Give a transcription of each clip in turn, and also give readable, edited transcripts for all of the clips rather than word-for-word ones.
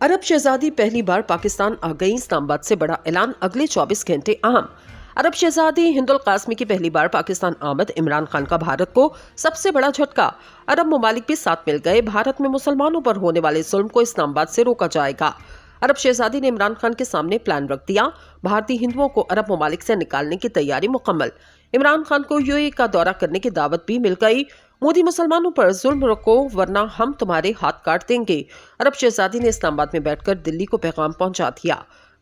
अरब शहजादी पहली बार पाकिस्तान आ गई, इस्लामाबाद से बड़ा ऐलान, अगले 24 घंटे अहम। अरब शहजादी हिंदुल कासमी की पहली बार पाकिस्तान आमद, इमरान खान का भारत को सबसे बड़ा झटका। अरब ममालिक भी साथ मिल गए, भारत में मुसलमानों पर होने वाले जुल्म को इस्लामाबाद से रोका जाएगा। अरब शहजादी ने इमरान खान के सामने प्लान रख दिया, भारतीय हिंदुओं को अरब ममालिक से निकालने की तैयारी मुकम्मल। इमरान खान को यूएई का दौरा करने की दावत भी मिल गई। मोदी मुसलमानों पर जुल्म रोको वरना हम तुम्हारे हाथ काट देंगे। अरब शहजादी ने इस्लामाबाद में बैठकर दिल्ली को पैगाम पहुंचा दिया।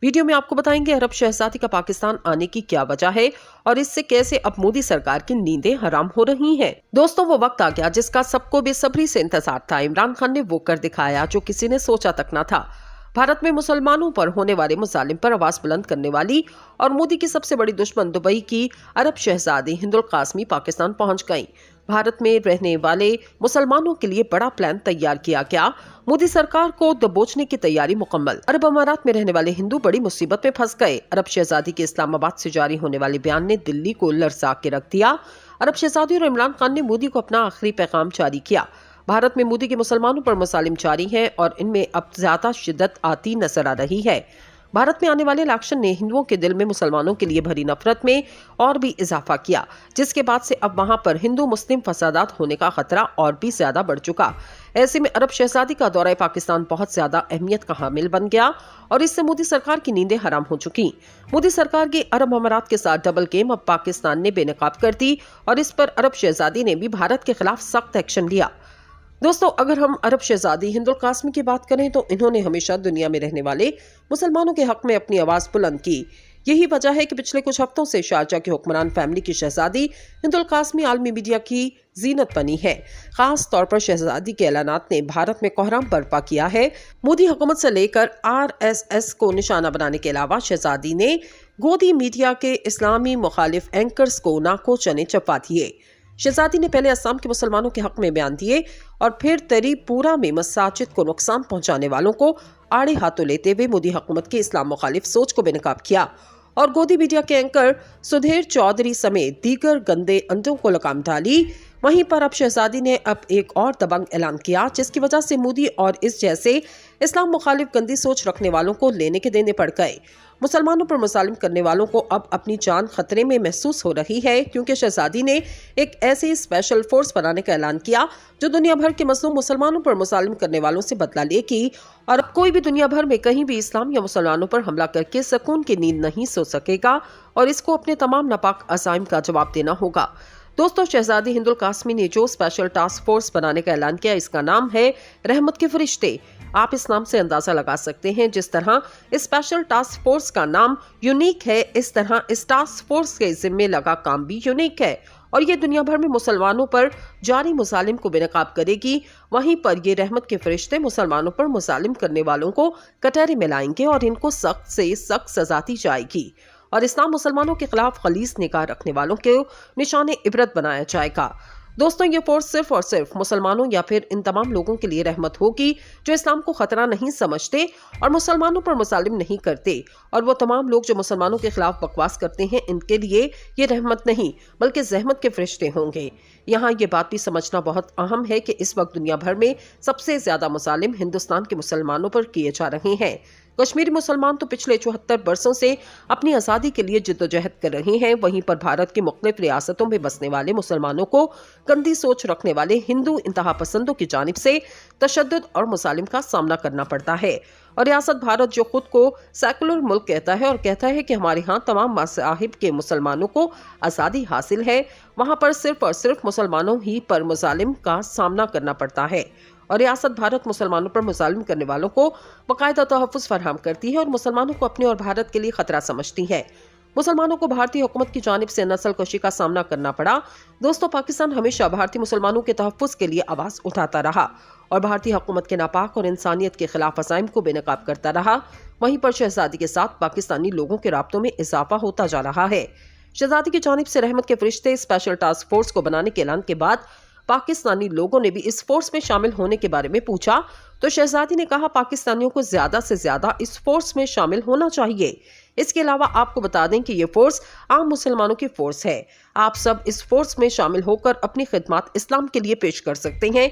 वीडियो में आपको बताएंगे अरब शहजादी का पाकिस्तान आने की क्या वजह है और इससे कैसे अब मोदी सरकार की नींदें हराम हो रही हैं। दोस्तों, वो वक्त आ गया जिसका सबको बेसब्री से इंतजार था। इमरान खान ने वो कर दिखाया जो किसी ने सोचा तक न था। भारत में मुसलमानों पर होने वाले मुजालिम पर आवाज बुलंद करने वाली और मोदी की सबसे बड़ी दुश्मन दुबई की अरब शहजादी हिंदुल कासमी पाकिस्तान पहुंच गईं। भारत में रहने वाले मुसलमानों के लिए बड़ा प्लान तैयार किया गया। मोदी सरकार को दबोचने की तैयारी मुकम्मल। अरब अमारात में रहने वाले हिंदू बड़ी मुसीबत में फंस गए। अरब शहजादी के इस्लामाबाद से जारी होने वाले बयान ने दिल्ली को लरसा के रख दिया। अरब शहजादी और इमरान खान ने मोदी को अपना आखिरी पैगाम जारी किया। भारत में मोदी के मुसलमानों पर मुसालिम जारी है और इनमें अब ज्यादा शिद्दत आती नजर आ रही है। भारत में आने वाले इलेक्शन ने हिंदुओं के दिल में मुसलमानों के लिए भरी नफरत में और भी इजाफा किया, जिसके बाद से अब वहां पर हिंदू मुस्लिम फसादात होने का खतरा और भी ज्यादा बढ़ चुका। ऐसे में अरब शहजादी का दौरा पाकिस्तान बहुत ज्यादा अहमियत का हामिल बन गया और इससे मोदी सरकार की नींदें हराम हो चुकी। मोदी सरकार की अरब अमारात के साथ डबल गेम अब पाकिस्तान ने बेनकाब कर दी और इस पर अरब शहजादी ने भी भारत के खिलाफ सख्त एक्शन लिया। दोस्तों, अगर हम अरब शहजादी हिंदुल कासमी की बात करें तो इन्होंने हमेशा दुनिया में रहने वाले मुसलमानों के हक में अपनी आवाज बुलंद की। यही वजह है कि पिछले कुछ हफ्तों से शारजा की हुक्मरान फैमिली की शहजादी हिंदुल कासमी आलमी मीडिया की जीनत बनी है। खास तौर पर शहजादी के ऐलानात ने भारत में कोहराम बर्पा किया है। मोदी हुकूमत से लेकर आरएसएस को निशाना बनाने के अलावा शहजादी ने गोदी मीडिया के इस्लामी मुखालिफ एंकर्स को नाको चने चपा दिए। शहजादी ने पहले असम के मुसलमानों के हक में बयान दिए और फिर त्रिपुरा में मसाजिद को नुकसान पहुंचाने वालों को आड़े हाथों लेते हुए मोदी हुकूमत की इस्लाम मुखालिफ सोच को बेनकाब किया और गोदी मीडिया के एंकर सुधीर चौधरी समेत दीगर गंदे अंधों को लगाम डाली। वहीं पर अब शहजादी ने अब एक और दबंग ऐलान किया जिसकी वजह से मोदी और इस जैसे इस्लाम मुखालिफ गंदी सोच रखने वालों को लेने के देने पड़ गए। मुसलमानों पर मुसालिम करने वालों को अब अपनी जान खतरे में महसूस हो रही है, क्योंकि शहजादी ने एक ऐसी स्पेशल फोर्स बनाने का ऐलान किया जो दुनिया भर के मजलूम मुसलमानों पर मुसालिम करने वालों से बदला लेगी और अब कोई भी दुनिया भर में कहीं भी इस्लाम या मुसलमानों पर हमला करके सुकून की नींद नहीं सो सकेगा और इसको अपने तमाम नापाक अज़ाइम का जवाब देना होगा। दोस्तों, शहजादी हिंदुल कासमी ने जो स्पेशल टास्क फोर्स बनाने का ऐलान किया, इसका नाम है रहमत के फरिश्ते। आप इस नाम से अंदाजा लगा सकते हैं जिस तरह इस स्पेशल टास्क फोर्स का नाम यूनिक है, इस तरह इस टास्क फोर्स के जिम्मे लगा काम भी यूनिक है और ये दुनिया भर में मुसलमानों पर जारी मुसालिम को बेनकाब करेगी। वहीं पर ये रहमत के फरिश्ते मुसलमानों पर मुसालिम करने वालों को कटहरे में लाएंगे और इनको सख्त से सख्त सजा दी जाएगी और इस्लाम मुसलमानों के खिलाफ खलीस निगाह रखने वालों को निशाने इबरत बनाया जाएगा। दोस्तों, ये फोर्स सिर्फ और सिर्फ मुसलमानों या फिर इन तमाम लोगों के लिए रहमत होगी जो इस्लाम को खतरा नहीं समझते और मुसलमानों पर मुसालिम नहीं करते, और वो तमाम लोग जो मुसलमानों के खिलाफ बकवास करते हैं, इनके लिए ये रहमत नहीं बल्कि ज़हमत के फरिश्ते होंगे। यहाँ ये बात भी समझना बहुत अहम है कि इस वक्त दुनिया भर में सबसे ज्यादा मुसालिम हिंदुस्तान के मुसलमानों पर किए जा रहे हैं। कश्मीरी मुसलमान तो पिछले 74 वर्षों से अपनी आज़ादी के लिए जिद्दोजहद कर रहे हैं। वहीं पर भारत की मुख्तलिफ रियासतों में बसने वाले मुसलमानों को गंदी सोच रखने वाले हिंदू इंतहा पसंदों की जानिब से तशद्दुद और मुसालिम का सामना करना पड़ता है। और रियासत भारत जो खुद को सेकुलर मुल्क कहता है और कहता है कि हमारे यहाँ तमाम मज़ाहिब के मुसलमानों को आज़ादी हासिल है, वहाँ पर सिर्फ और सिर्फ मुसलमानों ही पर मुसालिम का सामना करना पड़ता है। और रियासत भारत मुसलमानों पर मुसालिम करने वालों को बाकायदा तहफ़्फ़ुज़ फराहम करती है और मुसलमानों को अपने और भारत के लिए खतरा समझती है। मुसलमानों को भारतीय हुकूमत की जानिब से नस्ल कशी का सामना करना पड़ा। दोस्तों, पाकिस्तान हमेशा भारतीय मुसलमानों के तहफ़्फ़ुज़ के लिए आवाज़ उठाता रहा और भारतीय हुकूमत के नापाक और इंसानियत के खिलाफ अज़ाइम को बेनकाब करता रहा। वहीं पर शहजादी के साथ पाकिस्तानी लोगों के राब्तों में इजाफा होता जा रहा है। शहजादी की जानिब से रहमत के फरिश्ते स्पेशल टास्क फोर्स को बनाने के ऐलान के बाद पाकिस्तानी लोगों ने भी इस फोर्स में शामिल होने के बारे में पूछा तो शहजादी ने कहा, पाकिस्तानियों को ज्यादा से ज्यादा इस फोर्स में शामिल होना चाहिए। इसके अलावा आपको बता दें कि ये फोर्स आम मुसलमानों की फोर्स है। आप सब इस फोर्स में शामिल होकर अपनी खिदमत इस्लाम के लिए पेश कर सकते हैं।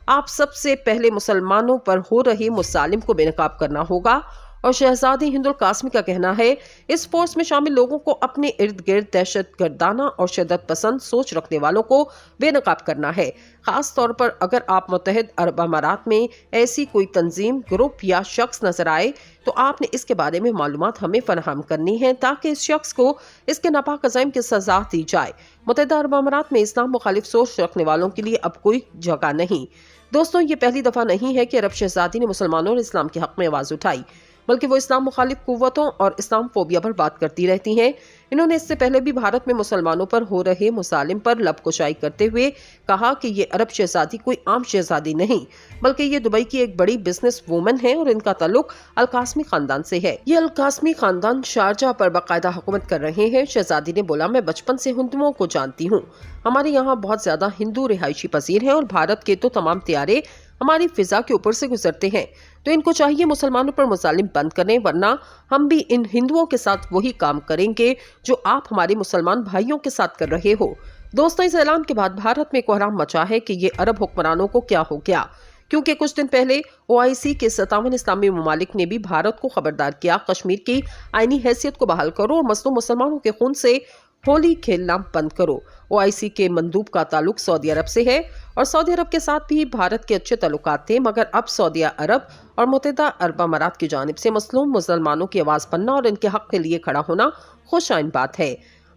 आप सबसे पहले मुसलमानों पर हो रही मुसालिम को बेनकाब करना होगा। और शहजादी हिंदुल कासमी का कहना है, इस फोर्स में शामिल लोगों को अपने इर्द गिर्द दहशत गर्दाना और शिद्दत पसंद सोच रखने वालों को बेनकाब करना है। खास तौर पर अगर आप मुत्तहिद अरब अमारात में ऐसी कोई तंजीम, ग्रुप या शख्स नजर आए तो आपने इसके बारे में मालूमात हमें फराहम करनी है ताकि इस शख्स को इसके नापाक अज़ाइम की सजा दी जाए। मुत्तहिदा अरब अमारात में इस्लाम मुखालिफ सोच रखने वालों के लिए अब कोई जगह नहीं। दोस्तों, ये पहली दफा नहीं है कि अरब शहजादी ने मुसलमानों और इस्लाम के हक में आवाज उठाई, बल्कि वो इस्लाम मुखालिफ कुव्वतों और इस्लाम फोबिया पर बात करती रहती हैं। इन्होंने इससे पहले भी भारत में मुसलमानों पर हो रहे मुसालिम पर लबकुशाई करते हुए कहा कि ये अरब शहजादी कोई आम शहजादी नहीं, बल्कि ये दुबई की एक बड़ी बिजनेस वूमन है और इनका ताल्लुक अल कासमी खानदान से है। ये अल कासमी खानदान शारजाह पर बाकायदा हुकूमत कर रहे हैं। शहजादी ने बोला, मैं बचपन से हिंदुओं को जानती हूँ। हमारे यहाँ बहुत ज्यादा हिंदू रिहायशी पजीर हैं और भारत के तो तमाम त्यारे हमारी फिजा के ऊपर से गुजरते हैं, तो इनको चाहिए मुसलमानों पर मुसालिम बंद करें, वरना हम भी इन हिंदुओं के साथ वही काम करेंगे जो आप हमारे मुसलमान भाइयों के साथ कर रहे हो। दोस्तों, इस ऐलान के बाद भारत में कोहराम मचा है कि ये अरब हुक्मरानों को क्या हो गया, क्योंकि कुछ दिन पहले OIC के 57 इस्लामी ममालिक ने भी भारत को खबरदार किया, कश्मीर की आईनी हैसियत को बहाल करो और मसलूम मुसलमानों के खून से होली खेलना बंद करो। OIC के मंदूब का ताल्लुक सऊदी अरब से है और सऊदी अरब के साथ भी भारत के अच्छे ताल्लुकात थे, मगर अब सऊदी अरब और मुत्तहिदा अरब अमारात की जानिब से मसलूम मुसलमानों की आवाज बनना और इनके हक के लिए खड़ा होना खुशाइन बात है।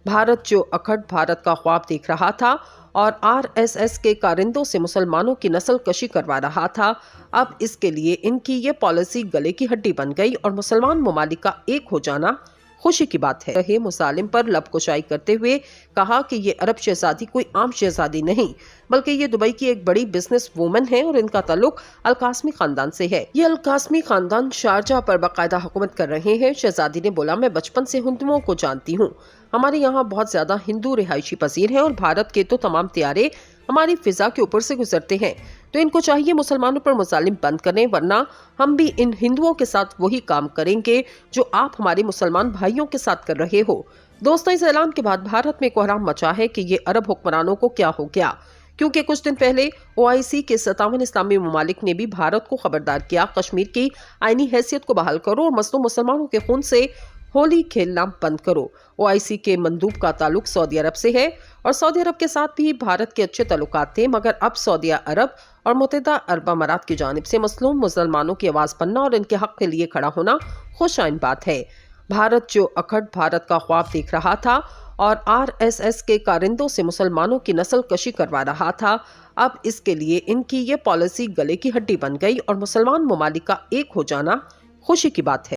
भारत जो अखंड भारत का ख्वाब देख रहा था और RSS के कारिंदों से मुसलमानों की नस्ल कशी करवा रहा था, अब इसके लिए इनकी ये पॉलिसी गले की हड्डी बन गई और मुसलमान ममालिक का एक हो जाना खुशी की बात है। रहे मुसालिम पर लबकुशाई करते हुए कहा कि ये अरब शहजादी कोई आम शहजादी नहीं, बल्कि ये दुबई की एक बड़ी बिजनेस वूमन है और इनका ताल्लुक अल कासमी खानदान से है। ये अल कासमी खानदान शारजाह पर बाकायदा हुकूमत कर रहे हैं। शहजादी ने बोला, मैं बचपन से हिंदुओं को जानती हूँ। हमारे यहाँ बहुत ज्यादा हिंदू रिहायशी पजीर हैं और भारत के तो तमाम त्यारे हमारी फिजा के ऊपर से गुजरते हैं, तो इनको चाहिए मुसलमानों पर मुसालिम बंद करें, वरना हम भी इन हिंदुओं के साथ वही काम करेंगे जो आप हमारे मुसलमान भाइयों के साथ कर रहे हो। दोस्तों, इस ऐलान के बाद भारत में कोहराम मचा है कि ये अरब हुक्मरानों को क्या हो गया, क्योंकि कुछ दिन पहले OIC के 57 इस्लामी ममालिक ने भी भारत को खबरदार किया, कश्मीर की आईनी हैसियत को बहाल करो और मसलूम मुसलमानों के खून से होली खेलना बंद करो। OIC के मंदूब का ताल्लुक सऊदी अरब से है और सऊदी अरब के साथ भी भारत के अच्छे ताल्लुकात थे, मगर अब सऊदी अरब और मुत्तहिदा अरब अमारात की जानिब से मसलूम मुसलमानों की आवाज बनना और इनके हक के लिए खड़ा होना खुशाइन बात है। भारत जो अखंड भारत का ख्वाब देख रहा था और RSS के कारिंदों से मुसलमानों की नस्ल कशी करवा रहा था, अब इसके लिए इनकी ये पॉलिसी गले की हड्डी बन गई और मुसलमान ममालिक का एक हो जाना खुशी की बात है।